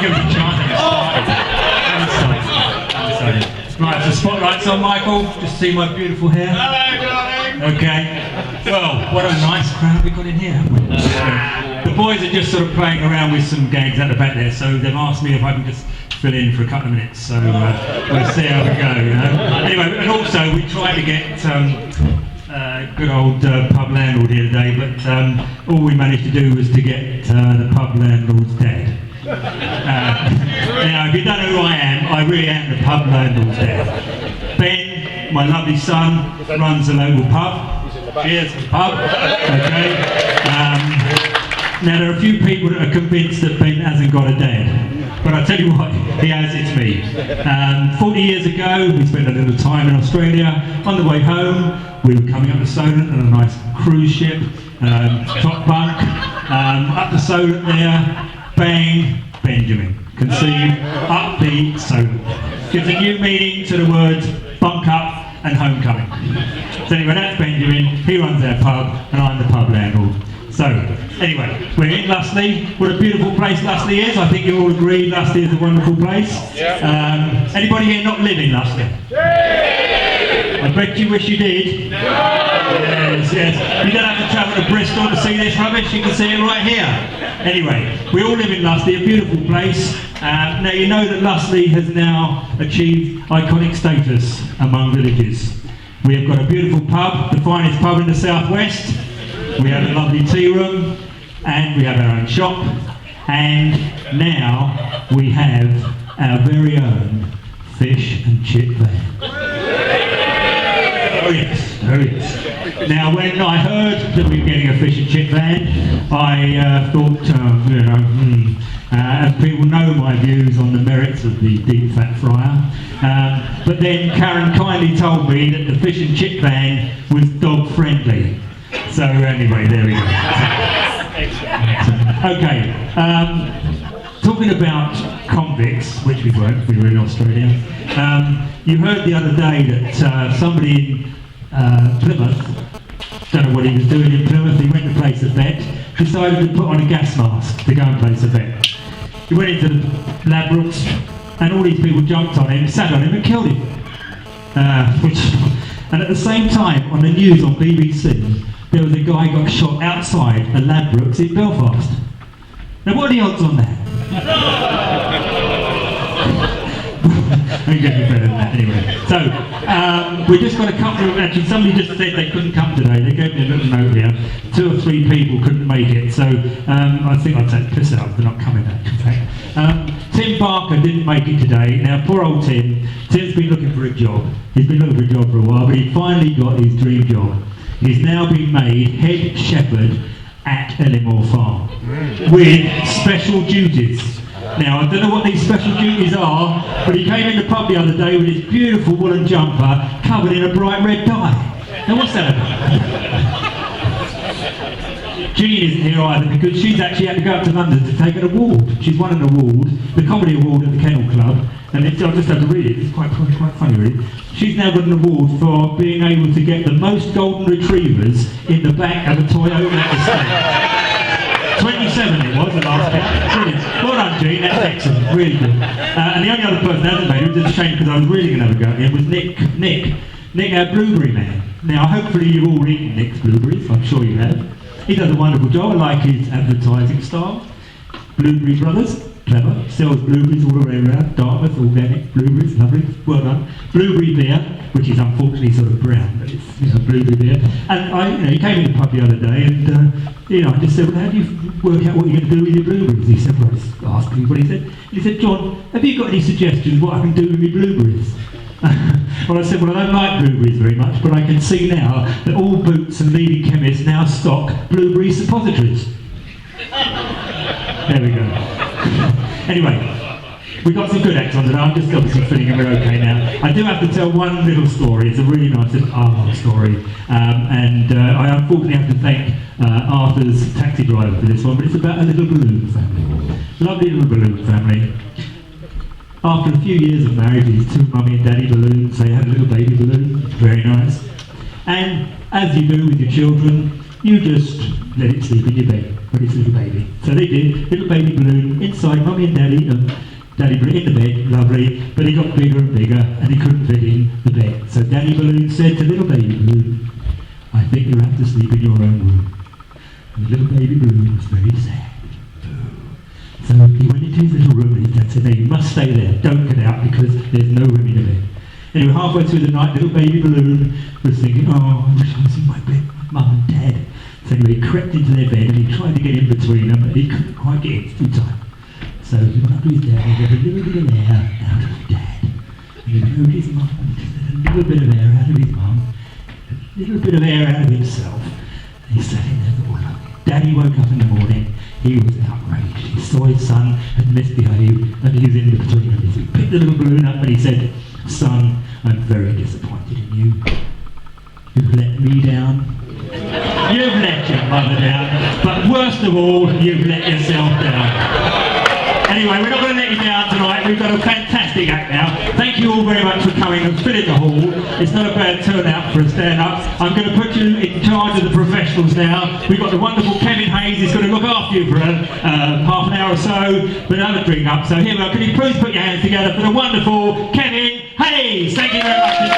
I'll give it a chance. Right, so spotlight's on, Michael. Just see my beautiful hair. Hello, darling. Okay. Well, what a nice crowd we got in here, haven't we? The boys are just sort of playing around with some gags at the back there, so they've asked me if I can just fill in for a couple of minutes. So we'll see how we go, you know. Anyway, and also we tried to get good old pub landlord here today, but all we managed to do was to get the pub landlord's dad. Now, if you don't know who I am, I really am the pub landlord's dad. Ben, my lovely son, runs a local pub. Cheers to the pub. Okay. Now, there are a few people that are convinced that Ben hasn't got a dad. But I tell you what, he has, it's me. 40 years ago, we spent a little time in Australia. On the way home, we were coming up to Solent on a nice cruise ship, top bunk, up to Solent there, bang, Benjamin, conceived, upbeat Solent. Gives a new meaning to the words bunk up and homecoming. So anyway, that's Benjamin, he runs our pub, and I'm the pub landlord. So, anyway, we're in Lustleigh. What a beautiful place Lustleigh is. I think you all agree Lustleigh is a wonderful place. Yeah. Anybody here not live in Lustleigh? Yeah. I bet you wish you did. No. Yes, yes. You don't have to travel to Bristol to see this rubbish. You can see it right here. Anyway, we all live in Lustleigh, a beautiful place. Now, you know that Lustleigh has now achieved iconic status among villages. We have got a beautiful pub, the finest pub in the southwest. We have a lovely tea room, and we have our own shop, and now we have our very own fish and chip van. Oh yes, oh yes. Now when I heard that we were getting a fish and chip van, I thought, you know, as people know my views on the merits of the deep fat fryer, but then Karen kindly told me that the fish and chip van was dog friendly. So anyway, there we go. Okay, talking about convicts, which we weren't, we were in Australia. You heard the other day that somebody in Plymouth, don't know what he was doing in Plymouth, he went to place a bet, decided to put on a gas mask to go and place a bet. He went into the Ladbrokes, and all these people jumped on him, sat on him and killed him. And at the same time, on the news on BBC, there was a guy got shot outside a Ladbrokes in Belfast. Now what are the odds on that? I'm getting better than that anyway. So, we're just got a couple of, actually somebody just said they couldn't come today. They gave me a little note here. 2 or 3 people couldn't make it, so I think I'll take the piss out for not coming back, in fact. Tim Barker didn't make it today. Now poor old Tim. Tim's been looking for a job. He's been looking for a job for a while, but he finally got his dream job. He's now been made head shepherd at Ellimore Farm with special duties. Now, I don't know what these special duties are, but he came in the pub the other day with his beautiful woolen jumper covered in a bright red dye. Now, what's that about? Jean isn't here either because she's actually had to go up to London to take an award. She's won an award, the comedy award at the Kennel Club, and I'll just have to read it, it's quite funny really. She's now got an award for being able to get the most golden retrievers in the back of a Toyota estate. 27 it was, the last count. Brilliant. Well done, Jean, that's excellent, really good. And the only other person that hasn't made it, which is a shame because I was really going to have a go at him, was Nick, our blueberry man. Now, hopefully you've all eaten Nick's blueberries, I'm sure you have. He does a wonderful job, I like his advertising style. Blueberry Brothers, clever, sells blueberries all the way around, Dartmouth, organic, blueberries, lovely, well done. Blueberry beer, which is unfortunately sort of brown, but it's blueberry beer. And he came in the pub the other day and I just said, well, how do you work out what you're going to do with your blueberries? He said, well, I just asked me what he said. He said, John, have you got any suggestions what I can do with my blueberries? Well, I said, well, I don't like blueberries very much, but I can see now that all Boots and leading chemists now stock blueberry suppositories. There we go. Anyway, we got some good acts on today. I'm just obviously feeling we're okay now. I do have to tell one little story. It's a really nice little story. And I unfortunately have to thank Arthur's taxi driver for this one, but it's about a little balloon family. Lovely little balloon family. After a few years of marriage, these 2 mummy and daddy balloons, they had a little baby balloon, very nice. And as you do with your children, you just let it sleep in your bed. but it's little baby. So they did, little baby balloon inside mummy and daddy, daddy balloon in the bed, lovely, but he got bigger and bigger and he couldn't fit in the bed. So daddy balloon said to little baby balloon, I think you'll have to sleep in your own room. And the little baby balloon was very sad. So he went into his little room and his dad said, no, you must stay there, don't get out because there's no room in the bed. Anyway, halfway through the night, little baby balloon was thinking, oh, I wish I was in my bed with mum and dad. So anyway, he crept into their bed and he tried to get in between them, but he couldn't quite get in, it's too tight. So he went up to his dad and got a little bit of air out of dad. And he rode his mum, a little bit of air out of his mum, a little bit of air out of himself. And he sat in there all lovely. Daddy woke up in the morning, he was outraged. He saw his son had misbehaved and he was in between them. He picked the little balloon up and he said, son, I'm very disappointed in you. You've let me down. You've let your mother down. But worst of all, you've let yourself down. Anyway, we're not going to let you down tonight. We've got a fantastic act now. Thank you all very much for coming and filling the hall. It's not a bad turnout for a stand-up. I'm going to put you in charge of the professionals now. We've got the wonderful Kevin Hayes. He's going to look after you for half an hour or so, but have a drink up. So here we are. Can you please put your hands together for the wonderful Kevin Hayes? Thank you very much.